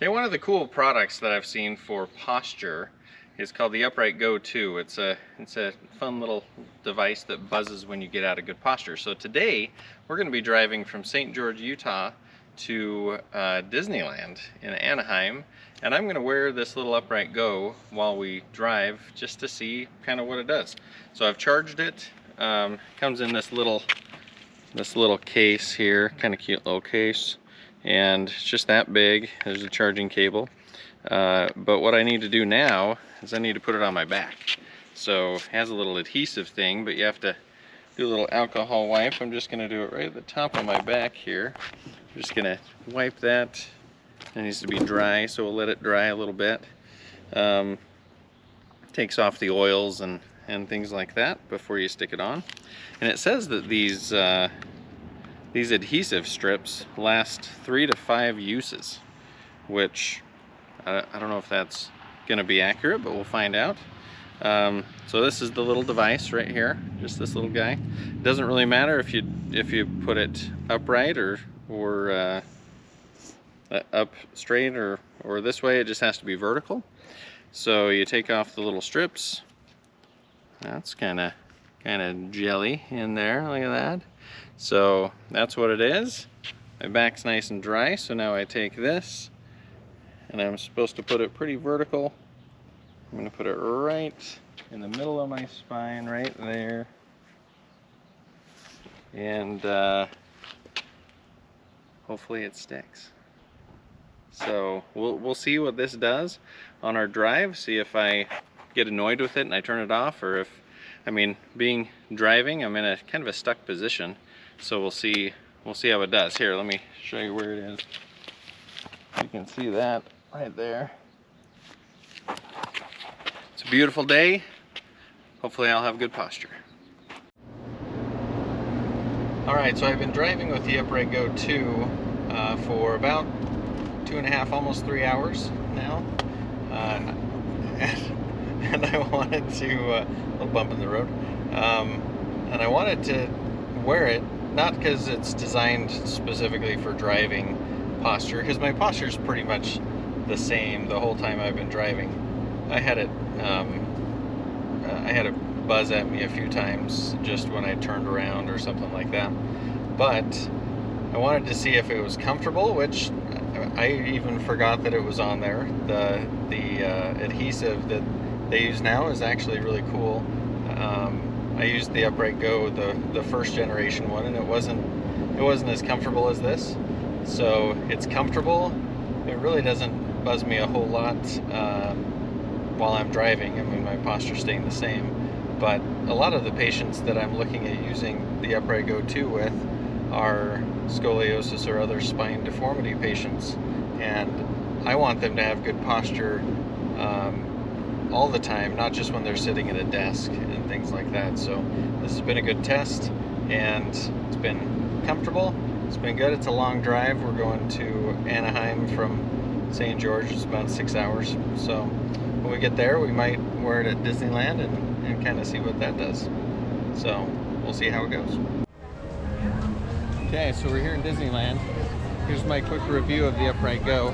Okay, one of the cool products that I've seen for posture is called the Upright Go 2. It's a fun little device that buzzes when you get out of good posture. So today we're going to be driving from St. George, Utah to Disneyland in Anaheim, and I'm going to wear this little Upright Go while we drive just to see kind of what it does. So I've charged it. Comes in this little case here, kind of cute little case. And it's just that big. There's a charging cable, but what I need to do now is I need to put it on my back. So it has a little adhesive thing, but you have to do a little alcohol wipe. I'm just going to do it right at the top of my back here. I'm just going to wipe that. It needs to be dry, so we'll let it dry a little bit. Takes off the oils and things like that before you stick it on. And it says that these adhesive strips last 3 to 5 uses, which I don't know if that's going to be accurate, but we'll find out. So this is the little device right here, just this little guy. It doesn't really matter if you put it upright or up straight or this way. It just has to be vertical. So you take off the little strips. That's kind of jelly in there. Look at that. So that's what it is. My back's nice and dry, so now I take this and I'm supposed to put it pretty vertical. I'm going to put it right in the middle of my spine, right there. And hopefully it sticks. So we'll see what this does on our drive, see if I get annoyed with it and I turn it off, or if, I mean, driving, I'm in a kind of a stuck position. So we'll see how it does. Here, let me show you where it is. You can see that right there. It's a beautiful day. Hopefully I'll have good posture. Alright, so I've been driving with the Upright Go 2 for about 2.5, almost 3 hours now. And I wanted to, a little bump in the road, and I wanted to wear it, not because it's designed specifically for driving posture, because my posture is pretty much the same the whole time I've been driving. I had it buzz at me a few times just when I turned around or something like that. But I wanted to see if it was comfortable, which I even forgot that it was on there. The adhesive that they use now is actually really cool. I used the Upright Go, the first generation one, and it wasn't as comfortable as this. So it's comfortable. It really doesn't buzz me a whole lot while I'm driving. I mean, my posture's staying the same. But a lot of the patients that I'm looking at using the Upright Go 2 with are scoliosis or other spine deformity patients, and I want them to have good posture all the time, not just when they're sitting at a desk and things like that. So this has been a good test, and it's been comfortable. It's been good. It's a long drive. We're going to Anaheim from St. George. It's about 6 hours. So when we get there, we might wear it at Disneyland and kind of see what that does. So we'll see how it goes. Okay, so we're here in Disneyland. Here's my quick review of the Upright Go.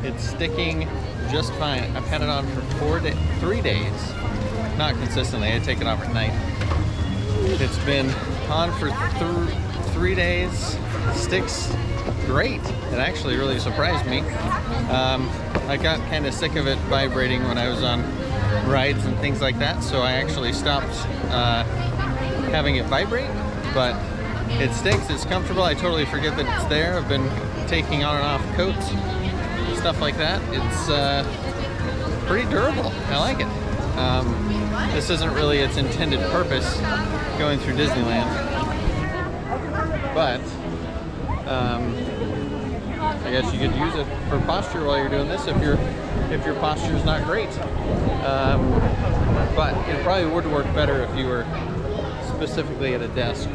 It's sticking just fine. I've had it on for 3 days. Not consistently, I take it off at night. It's been on for 3 days. Sticks great. It actually really surprised me. I got kind of sick of it vibrating when I was on rides and things like that, so I actually stopped having it vibrate, but it sticks, it's comfortable. I totally forget that it's there. I've been taking on and off coats, stuff like that. It's pretty durable. I like it. This isn't really its intended purpose, going through Disneyland, but I guess you could use it for posture while you're doing this if your posture is not great. But it probably would work better if you were specifically at a desk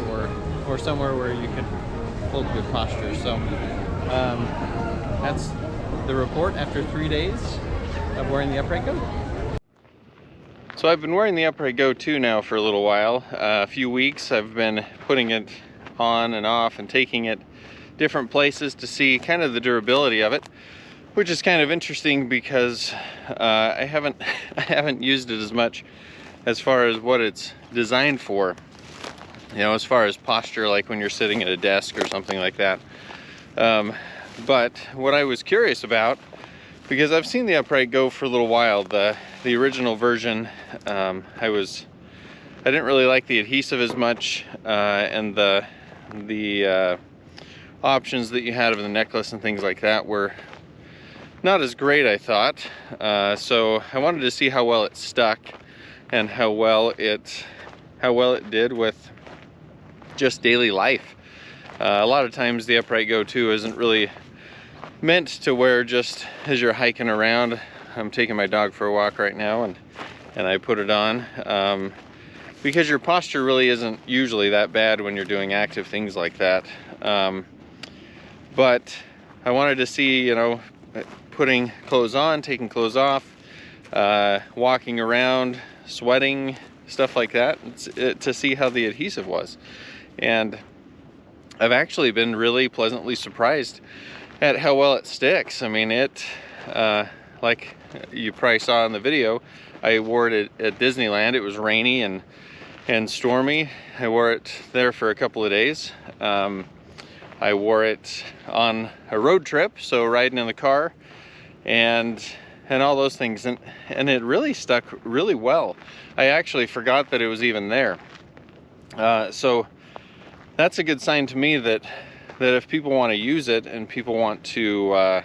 or somewhere where you could hold good posture. So that's the report after 3 days of wearing the Upright Go. So I've been wearing the Upright Go 2 now for a little while, a few weeks. I've been putting it on and off and taking it different places to see kind of the durability of it. which is kind of interesting because I haven't used it as much as far as what it's designed for. You know, as far as posture, like when you're sitting at a desk or something like that. But what I was curious about, because I've seen the upright go for a little while, the original version, I didn't really like the adhesive as much, and the options that you had of the necklace and things like that were not as great, I thought. So I wanted to see how well it stuck and how well it did with just daily life. A lot of times the upright go 2 isn't really meant to wear just as you're hiking around. I'm taking my dog for a walk right now, and I put it on because your posture really isn't usually that bad when you're doing active things like that. But I wanted to see, you know, putting clothes on, taking clothes off, walking around, sweating, stuff like that, to see how the adhesive was. And I've actually been really pleasantly surprised at how well it sticks. I mean, like you probably saw in the video, I wore it at Disneyland. It was rainy and stormy. I wore it there for a couple of days. I wore it on a road trip, so riding in the car and all those things, and it really stuck really well. I actually forgot that it was even there. So that's a good sign to me that if people want to use it and people want to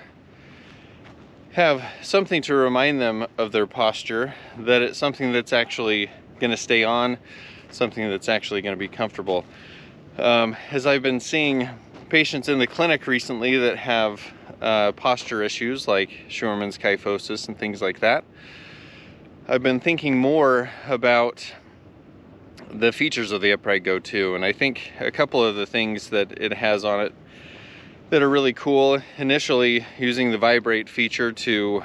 have something to remind them of their posture, that it's something that's actually going to stay on, something that's actually going to be comfortable. As I've been seeing patients in the clinic recently that have posture issues like Scheuermann's kyphosis and things like that, I've been thinking more about the features of the upright go 2, and I think a couple of the things that it has on it that are really cool. Initially, using the vibrate feature to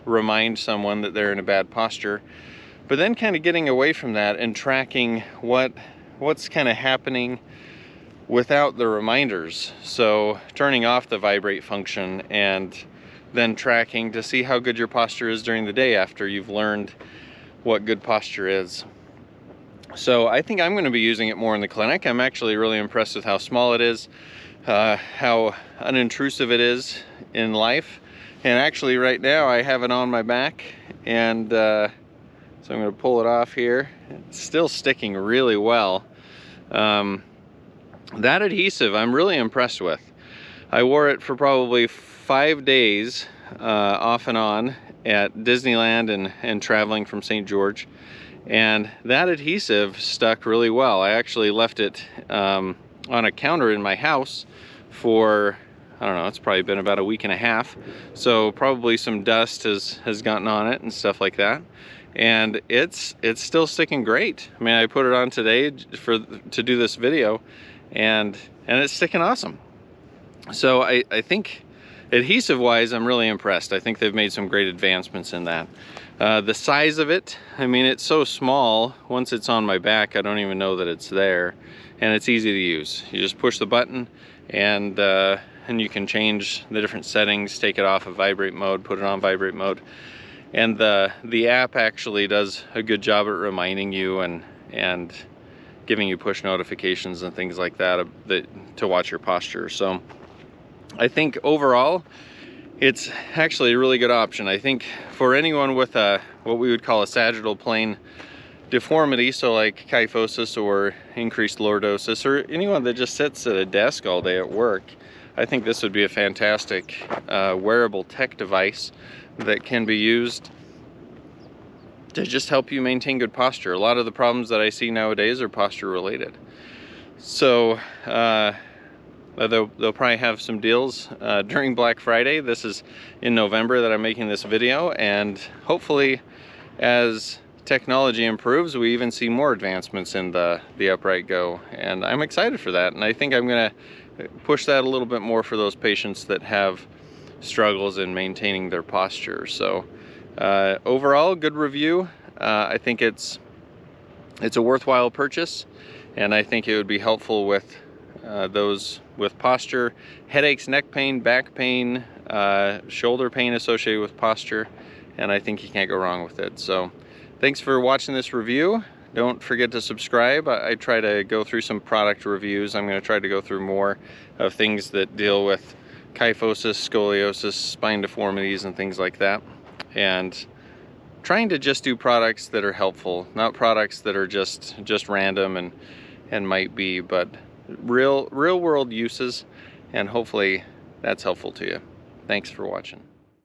remind someone that they're in a bad posture, but then kind of getting away from that and tracking what's kind of happening without the reminders. So turning off the vibrate function and then tracking to see how good your posture is during the day after you've learned what good posture is. So I think I'm going to be using it more in the clinic. I'm actually really impressed with how small it is, how unintrusive it is in life. And actually right now I have it on my back, and so I'm going to pull it off here. It's still sticking really well. That adhesive I'm really impressed with. I wore it for probably 5 days off and on at Disneyland and traveling from St. George. And that adhesive stuck really well. I actually left it on a counter in my house for, I don't know, it's probably been about a week and a half. So probably some dust has gotten on it and stuff like that. And it's still sticking great. I mean, I put it on today to do this video, and it's sticking awesome. So I think adhesive wise, I'm really impressed. I think they've made some great advancements in that. The size of it, I mean, it's so small. Once it's on my back, I don't even know that it's there, and it's easy to use. You just push the button, and you can change the different settings, take it off of vibrate mode, put it on vibrate mode. And the app actually does a good job at reminding you and giving you push notifications and things like that to watch your posture. So I think overall, it's actually a really good option. I think for anyone with what we would call a sagittal plane deformity, so like kyphosis or increased lordosis, or anyone that just sits at a desk all day at work, I think this would be a fantastic wearable tech device that can be used to just help you maintain good posture. A lot of the problems that I see nowadays are posture related. So they'll probably have some deals during Black Friday. This is in November that I'm making this video, and hopefully as technology improves, we even see more advancements in the upright go, and I'm excited for that. And I think I'm gonna push that a little bit more for those patients that have struggles in maintaining their posture. So overall, good review. I think it's a worthwhile purchase, and I think it would be helpful with those with posture, headaches, neck pain, back pain, shoulder pain associated with posture, and I think you can't go wrong with it. So thanks for watching this review. Don't forget to subscribe. I try to go through some product reviews. I'm going to try to go through more of things that deal with kyphosis, scoliosis, spine deformities, and things like that. And trying to just do products that are helpful, not products that are just random and might be, but real world uses, and hopefully that's helpful to you. Thanks for watching.